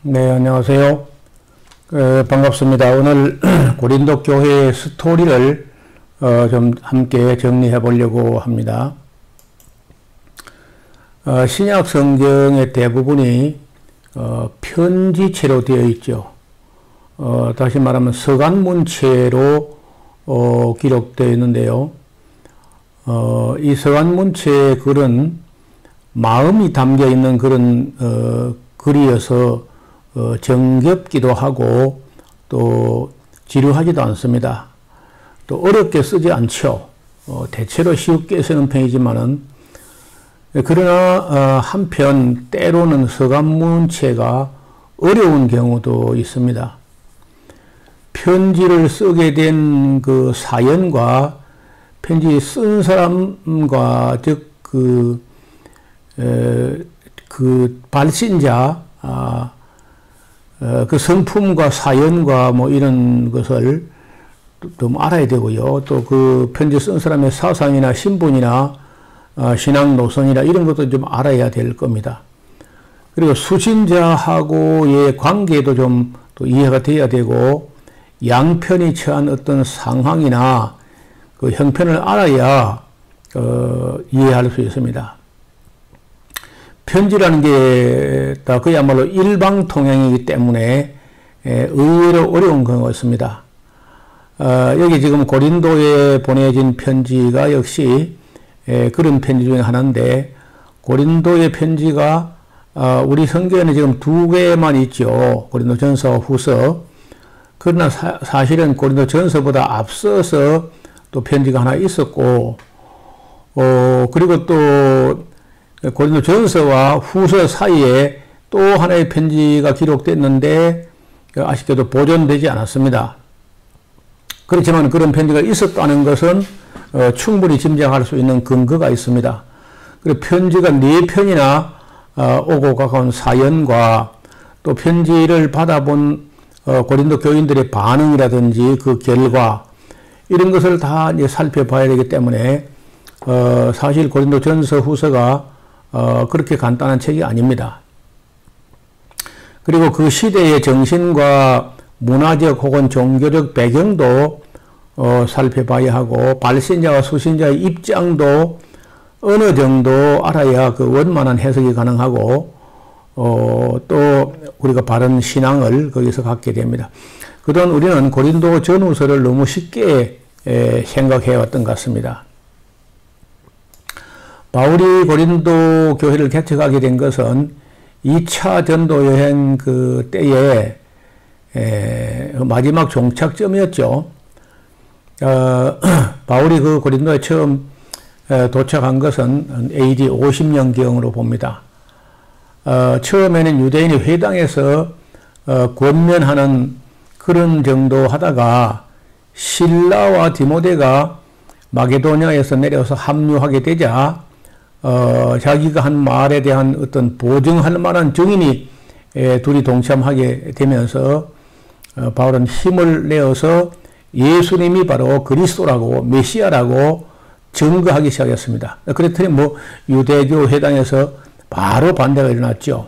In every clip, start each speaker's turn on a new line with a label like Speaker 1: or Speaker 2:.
Speaker 1: 네, 안녕하세요. 반갑습니다. 오늘 고린도 교회의 스토리를 좀 함께 정리해 보려고 합니다. 신약 성경의 대부분이 편지체로 되어 있죠. 다시 말하면 서간문체로 기록되어 있는데요. 이 서간문체의 글은 마음이 담겨 있는 그런 글이어서 정겹기도 하고 또 지루하지도 않습니다. 또 어렵게 쓰지 않죠. 대체로 쉽게 쓰는 편이지만은 그러나 한편 때로는 서간문체가 어려운 경우도 있습니다. 편지를 쓰게 된 그 사연과 편지 쓴 사람과 즉 그 발신자 그 성품과 사연과 뭐 이런 것을 좀 알아야 되고요. 또 그 편지 쓴 사람의 사상이나 신분이나 신앙 노선이나 이런 것도 좀 알아야 될 겁니다. 그리고 수신자하고의 관계도 좀 또 이해가 돼야 되고 양편이 처한 어떤 상황이나 그 형편을 알아야 이해할 수 있습니다. 편지라는 게 다 그야말로 일방통행이기 때문에 의외로 어려운 경우가 있습니다. 여기 지금 고린도에 보내진 편지가 역시 그런 편지 중에 하나인데, 고린도의 편지가 우리 성경에는 지금 두 개만 있죠. 고린도전서와 후서. 그러나 사실은 고린도전서보다 앞서서 또 편지가 하나 있었고, 그리고 또 고린도전서와 후서 사이에 또 하나의 편지가 기록됐는데 아쉽게도 보존되지 않았습니다. 그렇지만 그런 편지가 있었다는 것은 충분히 짐작할 수 있는 근거가 있습니다. 그리고 편지가 4편이나 오고 가까운 사연과 또 편지를 받아본 고린도 교인들의 반응이라든지 그 결과 이런 것을 다 이제 살펴봐야 되기 때문에 사실 고린도전서 후서가 그렇게 간단한 책이 아닙니다. 그리고 그 시대의 정신과 문화적 혹은 종교적 배경도 살펴봐야 하고, 발신자와 수신자의 입장도 어느 정도 알아야 그 원만한 해석이 가능하고, 또 우리가 바른 신앙을 거기서 갖게 됩니다. 그동안 우리는 고린도 전후서를 너무 쉽게 생각해 왔던 것 같습니다. 바울이 고린도 교회를 개척하게 된 것은 2차 전도 여행 그 때에 마지막 종착점이었죠. 바울이 그 고린도에 처음 도착한 것은 AD 50년경으로 봅니다. 처음에는 유대인이 회당에서 권면하는 그런 정도 하다가 실라와 디모데가 마게도냐에서 내려서 합류하게 되자 자기가 한 말에 대한 어떤 보증할 만한 증인이 둘이 동참하게 되면서 바울은 힘을 내어서 예수님이 바로 그리스도라고 메시아라고 증거하기 시작했습니다. 그랬더니 뭐 유대교 회당에서 바로 반대가 일어났죠.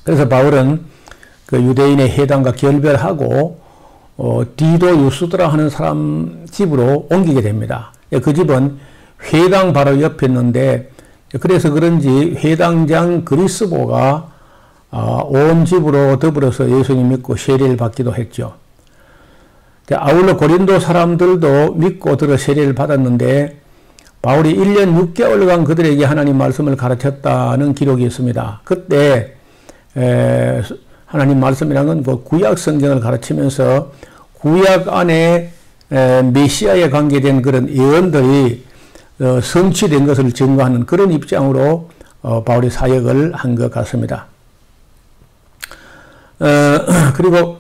Speaker 1: 그래서 바울은 그 유대인의 회당과 결별하고 디도 유스드라 하는 사람 집으로 옮기게 됩니다. 그 집은 회당 바로 옆에 있는데, 그래서 그런지 회당장 그리스보가 온 집으로 더불어서 예수님 믿고 세례를 받기도 했죠. 아울러 고린도 사람들도 믿고 들어 세례를 받았는데, 바울이 1년 6개월간 그들에게 하나님 말씀을 가르쳤다는 기록이 있습니다. 그때 하나님 말씀이라는 건 구약 성경을 가르치면서 구약 안에 메시아에 관계된 그런 예언들이 성취된 것을 증거하는 그런 입장으로 바울이 사역을 한 것 같습니다. 그리고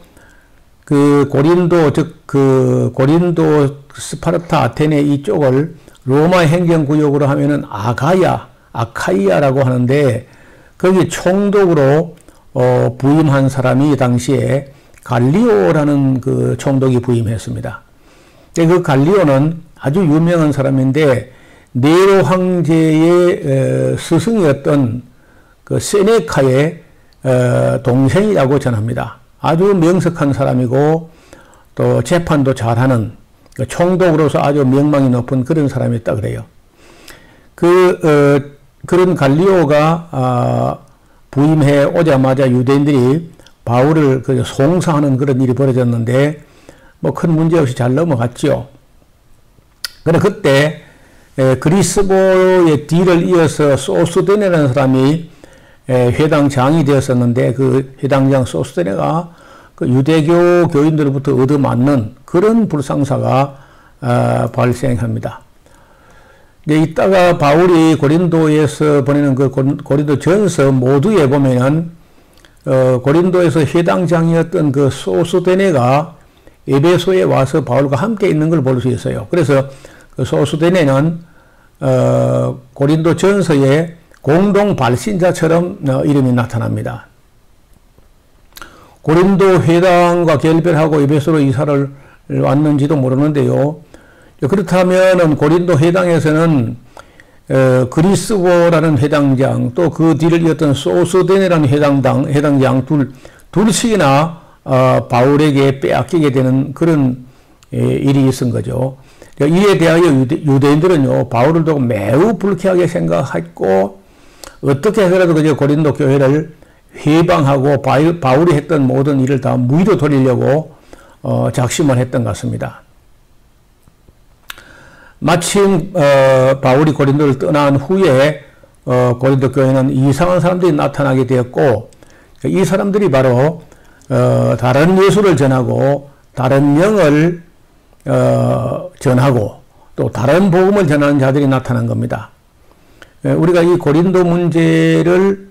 Speaker 1: 그 고린도, 즉 그 고린도, 스파르타, 아테네 이쪽을 로마 행정구역으로 하면은 아카이아라고 하는데, 거기 총독으로 부임한 사람이 당시에 갈리오라는 그 총독이 부임했습니다. 그 갈리오는 아주 유명한 사람인데, 네로 황제의 스승이었던 그 세네카의 동생이라고 전합니다. 아주 명석한 사람이고 또 재판도 잘하는 총독으로서 아주 명망이 높은 그런 사람이었다 그래요. 그런 갈리오가 부임해 오자마자 유대인들이 바울을 송사하는 그런 일이 벌어졌는데 뭐 큰 문제 없이 잘 넘어갔죠. 그런데 그때 그리스보의 뒤를 이어서 소스데네라는 사람이 회당장이 되었었는데 그 회당장 소스데네가 그 유대교 교인들로부터 얻어맞는 그런 불상사가 발생합니다. 이따가 바울이 고린도에서 보내는 그 고린도 전서 모두에 보면은 고린도에서 회당장이었던 그 소스데네가 에베소에 와서 바울과 함께 있는 걸 볼 수 있어요. 그래서 그 소스데네는 고린도 전서에 공동 발신자처럼 이름이 나타납니다. 고린도 회당과 결별하고 에베소로 이사를 왔는지도 모르는데요. 그렇다면 고린도 회당에서는 그리스보라는 회당장 또 그 뒤를 이었던 소스데네라는 회당장 둘씩이나 바울에게 빼앗기게 되는 그런 일이 있은 거죠. 이에 대하여 유대인들은요 바울을 두고 매우 불쾌하게 생각했고 어떻게 해서라도 그저 고린도 교회를 회방하고 바울이 했던 모든 일을 다 무위로 돌리려고 작심을 했던 것 같습니다. 마침 바울이 고린도를 떠난 후에 고린도 교회는 이상한 사람들이 나타나게 되었고 이 사람들이 바로 다른 예수를 전하고 다른 영을 전하고 또 다른 복음을 전하는 자들이 나타난 겁니다. 우리가 이 고린도 문제를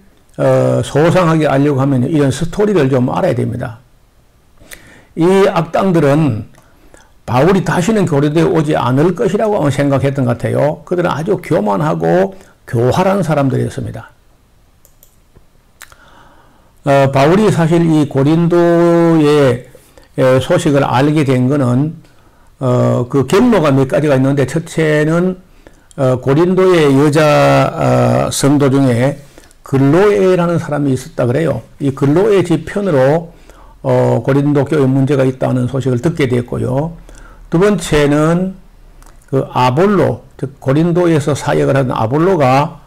Speaker 1: 소상하게 알려고 하면 이런 스토리를 좀 알아야 됩니다. 이 악당들은 바울이 다시는 고린도에 오지 않을 것이라고 생각했던 것 같아요. 그들은 아주 교만하고 교활한 사람들이었습니다. 바울이 사실 이 고린도의 소식을 알게 된 것은 그 경로가 몇 가지가 있는데 첫째는 고린도의 여자 성도 중에 글로에라는 사람이 있었다 그래요. 이 글로에 지편으로 고린도 교회 문제가 있다는 소식을 듣게 됐고요. 두 번째는 그 아볼로, 즉 고린도에서 사역을 하던 아볼로가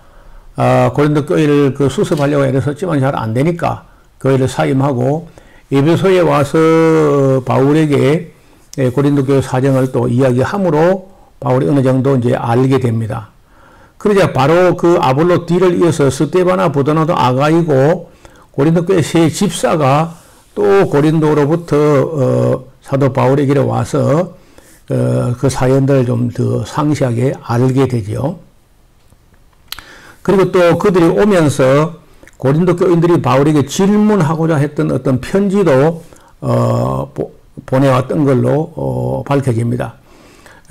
Speaker 1: 고린도 교회를 그 수습하려고 애썼지만 잘 안 되니까 교회를 사임하고 에베소에 와서 바울에게 고린도 교회 사정을 또 이야기함으로 바울이 어느 정도 이제 알게 됩니다. 그러자 바로 그 아볼로 뒤를 이어서 스데바나 부도나도 아가이고 고린도 교회 세 집사가 또 고린도로부터 사도 바울에게 와서 그 사연들을 좀 더 상세하게 알게 되죠. 그리고 또 그들이 오면서 고린도 교인들이 바울에게 질문하고자 했던 어떤 편지도 보내왔던 걸로 밝혀집니다.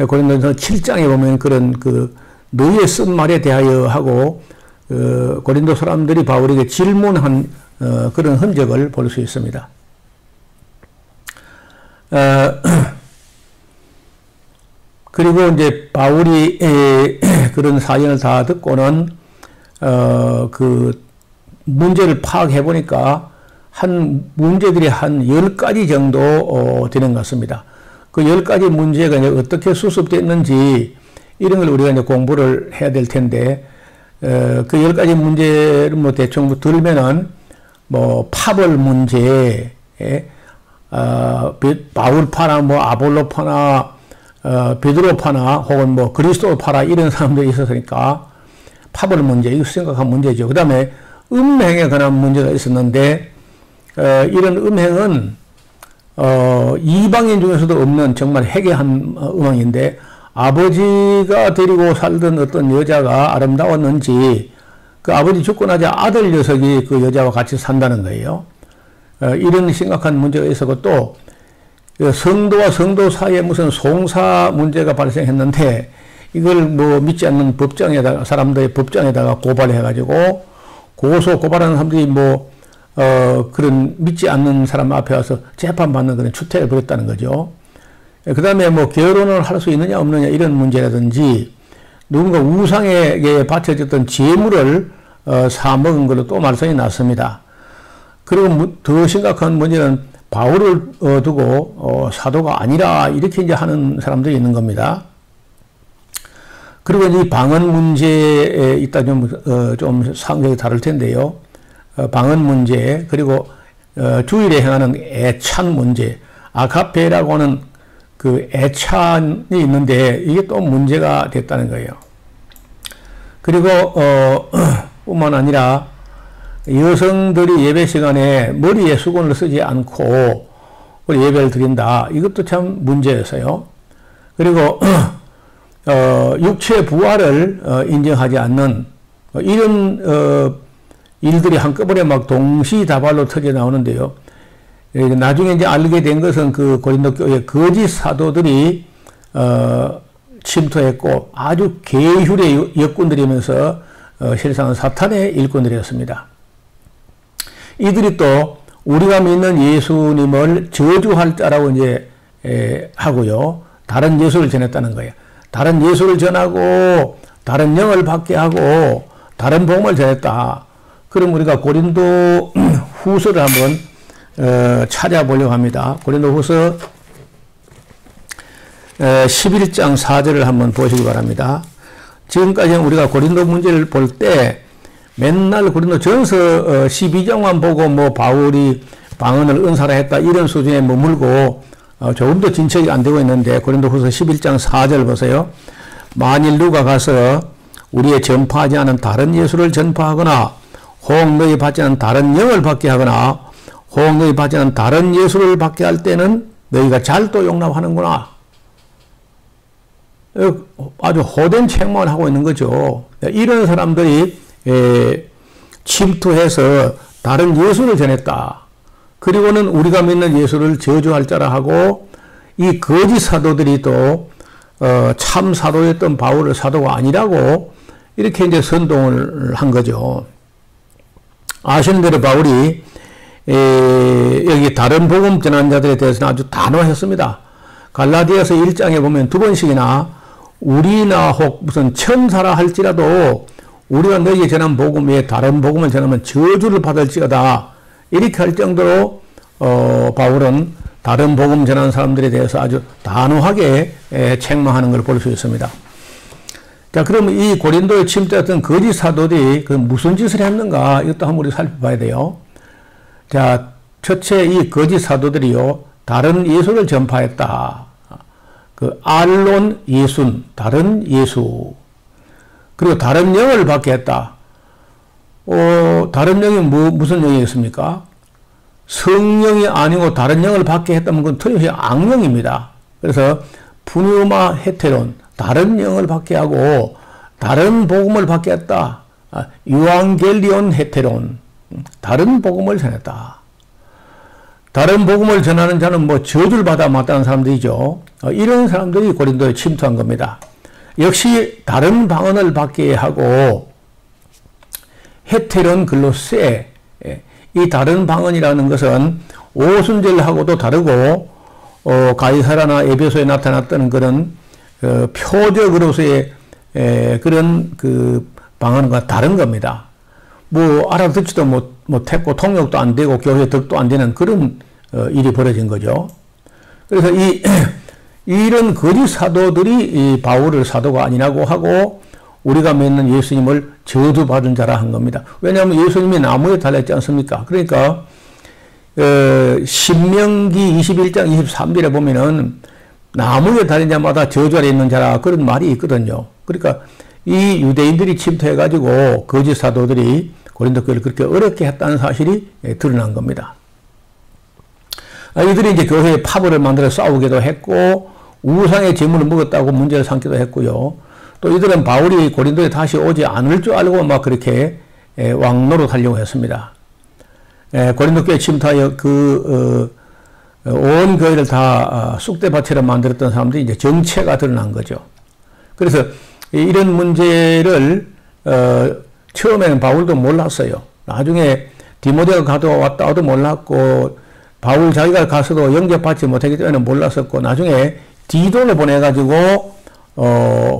Speaker 1: 고린도서 7장에 보면 그런 너희의 쓴 말에 대하여 하고 고린도 사람들이 바울에게 질문한 그런 흔적을 볼 수 있습니다. 그리고 이제 바울이 그런 사연을 다 듣고는 그 문제를 파악해 보니까 문제들이 한 10가지 정도 되는 것 같습니다. 그 10가지 문제가 이제 어떻게 수습됐는지 이런 걸 우리가 이제 공부를 해야 될 텐데 그 10가지 문제를 뭐 대충 들면은 뭐 파벌 문제, 바울파나 뭐 아볼로파나 베드로파나 혹은 뭐 그리스도파나 이런 사람들이 있었으니까 파벌 문제, 이거 심각한 문제죠. 그 다음에 음행에 관한 문제가 있었는데 이런 음행은 이방인 중에서도 없는 정말 해괴한 음행인데 아버지가 데리고 살던 어떤 여자가 아름다웠는지 그 아버지 죽고 나자 아들 녀석이 그 여자와 같이 산다는 거예요. 이런 심각한 문제가 있었고 또 성도와 성도 사이에 무슨 송사 문제가 발생했는데 이걸 뭐 믿지 않는 법정에다가 사람들의 법정에다가 고발해가지고 고발하는 사람들이 뭐 그런 믿지 않는 사람 앞에 와서 재판받는 그런 추태를 벌였다는 거죠. 그 다음에 뭐 결혼을 할 수 있느냐 없느냐 이런 문제라든지 누군가 우상에게 바쳐졌던 재물을 사먹은 걸로 또 말썽이 났습니다. 그리고 더 심각한 문제는 바울을 두고 사도가 아니라 이렇게 이제 하는 사람들이 있는 겁니다. 그리고 이 방언 문제에 이따 좀 상황이 다를 텐데요. 방언 문제, 그리고 주일에 행하는 애찬 문제, 아가페라고 하는 그 애찬이 있는데 이게 또 문제가 됐다는 거예요. 그리고 뿐만 아니라 여성들이 예배 시간에 머리에 수건을 쓰지 않고 예배를 드린다. 이것도 참 문제였어요. 그리고 육체 부활을 인정하지 않는 이런 일들이 한꺼번에 막 동시다발로 터져 나오는데요. 나중에 이제 알게 된 것은 그 고린도 교회 거짓 사도들이 침투했고 아주 계율의 역군들이면서 실상은 사탄의 일꾼들이었습니다. 이들이 또 우리가 믿는 예수님을 저주할 자라고 이제 하고요. 다른 예수를 전했다는 거예요. 다른 예수를 전하고 다른 영을 받게 하고 다른 복음을 전했다. 그럼 우리가 고린도 후서를 한번 찾아보려고 합니다. 고린도 후서 11장 4절을 한번 보시기 바랍니다. 지금까지 우리가 고린도 문제를 볼 때 맨날 고린도 전서 12장만 보고 뭐 바울이 방언을 은사라 했다 이런 수준에 머물고 조금도 진척이 안 되고 있는데 고린도 후서 11장 4절 보세요. 만일 누가 가서 우리의 전파하지 않은 다른 예수를 전파하거나 혹 너희 받지 않은 다른 영을 받게 하거나 혹 너희 받지 않은 다른 예수를 받게 할 때는 너희가 잘도 용납하는구나. 아주 호된 책망을 하고 있는 거죠. 이런 사람들이 침투해서 다른 예수를 전했다. 그리고는 우리가 믿는 예수를 저주할 자라 하고 이 거짓 사도들이 또 참 사도였던 바울을 사도가 아니라고 이렇게 이제 선동을 한 거죠. 아시는 대로 바울이 여기 다른 복음 전한 자들에 대해서는 아주 단호했습니다. 갈라디아서 1장에 보면 두 번씩이나 우리나 혹 무슨 천사라 할지라도 우리가 너희에게 전한 복음 외에 다른 복음을 전하면 저주를 받을지어다. 이렇게 할 정도로 바울은 다른 복음 전하는 사람들에 대해서 아주 단호하게 책망하는 걸 볼 수 있습니다. 자, 그럼 이 고린도에 침투했던 거짓 사도들이 그 무슨 짓을 했는가 이것도 한번 우리 살펴봐야 돼요. 자, 첫째 이 거짓 사도들이요 다른 예수를 전파했다. 그 알론 예순, 다른 예수. 그리고 다른 영을 받게 했다. 다른 영이 무슨 영이었습니까? 성령이 아니고 다른 영을 받게 했다면 그건 틀림없이 악령입니다. 그래서 푸뉴마 헤테론, 다른 영을 받게 하고 다른 복음을 받게 했다. 유앙겔리온 헤테론, 다른 복음을 전했다. 다른 복음을 전하는 자는 뭐 저주를 받아 마땅한 사람들이죠. 이런 사람들이 고린도에 침투한 겁니다. 역시 다른 방언을 받게 하고 헤테론 글로세, 이 다른 방언이라는 것은 오순절하고도 다르고 가이사라나 에베소에 나타났던 그런 표적으로서의 그런 그 방언과 다른 겁니다. 뭐 알아듣지도 못했고 통역도 안 되고 교회 덕도 안 되는 그런 일이 벌어진 거죠. 그래서 이런 거짓 사도들이 이 바울을 사도가 아니라고 하고 우리가 믿는 예수님을 저주받은 자라 한 겁니다. 왜냐하면 예수님이 나무에 달렸지 않습니까? 그러니까 신명기 21장 23절에 보면은 나무에 달린 자마다 저주 아래 있는 자라 그런 말이 있거든요. 그러니까 이 유대인들이 침투해가지고 거짓 사도들이 고린도 교회를 그렇게 어렵게 했다는 사실이 드러난 겁니다. 이들이 이제 교회에 파벌을 만들어 싸우기도 했고 우상의 제물을 먹었다고 문제를 삼기도 했고요. 또 이들은 바울이 고린도에 다시 오지 않을 줄 알고 막 그렇게 왕노릇하려고 했습니다. 고린도 교회 침투하여 온 교회를 다 쑥대밭처럼 만들었던 사람들이 이제 정체가 드러난 거죠. 그래서 이런 문제를 처음에는 바울도 몰랐어요. 나중에 디모데가 가도 왔다 와도 몰랐고 바울 자기가 가서도 영접받지 못하기 때문에 몰랐었고 나중에 디도를 보내가지고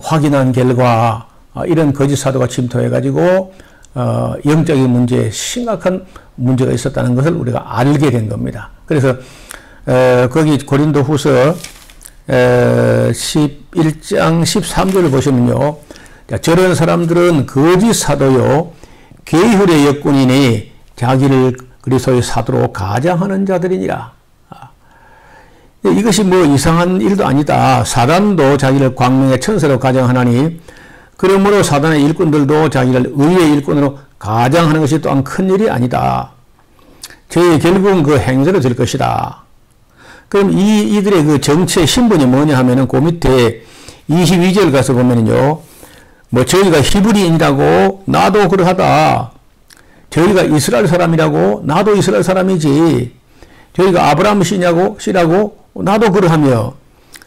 Speaker 1: 확인한 결과 이런 거짓 사도가 침투해가지고 영적인 문제에 심각한 문제가 있었다는 것을 우리가 알게 된 겁니다. 그래서 거기 고린도후서 11장 13절을 보시면요. 저런 사람들은 거짓 사도요 계율의 역군이니 자기를 그리스도의 사도로 가장하는 자들이니라. 이것이 뭐 이상한 일도 아니다. 사단도 자기를 광명의 천사로 가장하나니 그러므로 사단의 일꾼들도 자기를 의의 일꾼으로 가장하는 것이 또한 큰일이 아니다. 저희 결국은 그 행세로 될 것이다. 그럼 이들의 그 정치의 신분이 뭐냐 하면은 그 밑에 22절 가서 보면은요. 뭐 저희가 히브리인이라고 나도 그러하다. 저희가 이스라엘 사람이라고 나도 이스라엘 사람이지. 저희가 아브라함 씨라고 나도 그러하며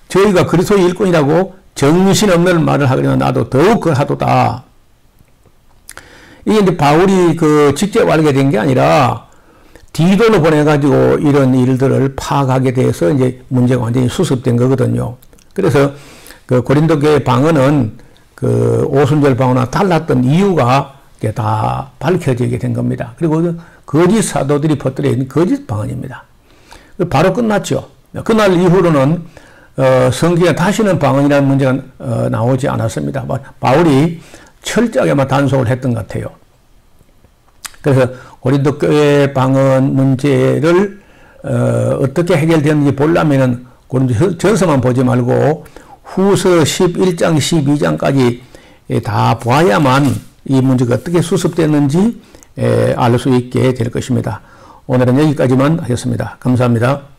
Speaker 1: 저희가 그리스도의 일꾼이라고 정신없는 말을 하거나 나도 더욱 그러하도다. 이게 이제 바울이 그 직접 알게 된 게 아니라 디도로 보내가지고 이런 일들을 파악하게 돼서 이제 문제가 완전히 수습된 거거든요. 그래서 그 고린도 교회 방언은 그 오순절 방언과 달랐던 이유가 다 밝혀지게 된 겁니다. 그리고 거짓 사도들이 퍼뜨려 있는 거짓 방언입니다. 바로 끝났죠. 그날 이후로는 성경에 다시는 방언이라는 문제가 나오지 않았습니다. 바울이 철저하게만 단속을 했던 것 같아요. 그래서 고린도 교회 방언 문제를 어떻게 해결되는지 보려면은 고린도 전서만 보지 말고 후서 11장 12장까지 다 봐야만 이 문제가 어떻게 수습됐는지 알 수 있게 될 것입니다. 오늘은 여기까지만 하겠습니다. 감사합니다.